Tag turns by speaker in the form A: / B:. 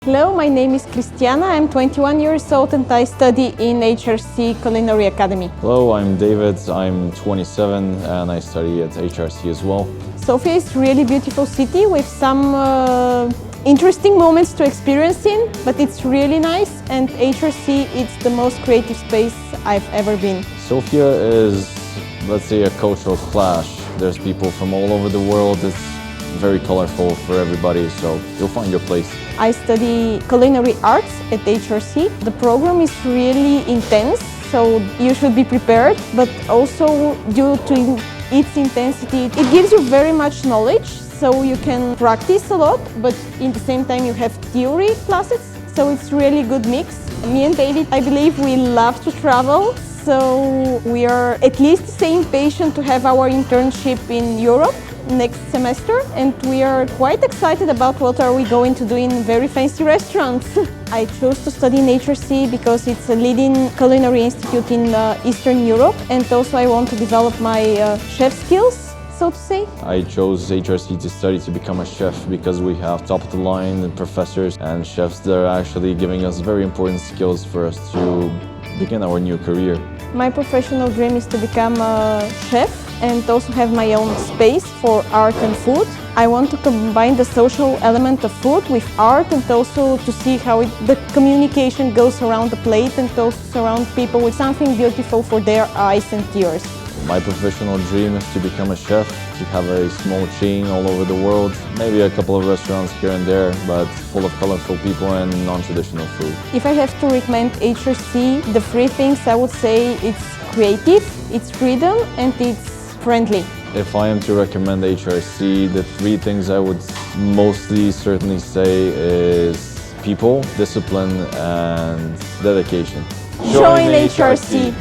A: Hello, my name is Christiana. I'm 21 years old and I study in HRC Culinary Academy.
B: Hello, I'm David. I'm 27 and I study at HRC as well.
A: Sofia is a really beautiful city with some interesting moments to experience in, but it's really nice, and HRC it's the most creative space I've ever been.
B: Sofia is, let's say, a cultural clash. There's people from all over the world. It's very colorful for everybody, so you'll find your place.
A: I study culinary arts at HRC. The program is really intense, so you should be prepared, but also due to its intensity, it gives you very much knowledge, so you can practice a lot, but in the same time you have theory classes, so it's really good mix. Me and David, I believe we love to travel, so we are at least the same patient to have our internship in Europe next semester, and we are quite excited about what are we going to do in very fancy restaurants. I chose to study in HRC because it's a leading culinary institute in Eastern Europe, and also I want to develop my chef skills, so to say.
B: I chose HRC to study to become a chef because we have top-of-the-line professors and chefs that are actually giving us very important skills for us to begin our new career.
A: My professional dream is to become a chef and also have my own space for art and food. I want to combine the social element of food with art, and also to see how the communication goes around the plate and also surround people with something beautiful for their eyes and ears.
B: My professional dream is to become a chef, to have a small chain all over the world, maybe a couple of restaurants here and there, but full of colorful people and non-traditional food.
A: If I have to recommend HRC, the three things I would say it's creative, it's freedom, and it's friendly.
B: If I am to recommend HRC, the three things I would mostly certainly say is people, discipline, and dedication.
A: Join HRC!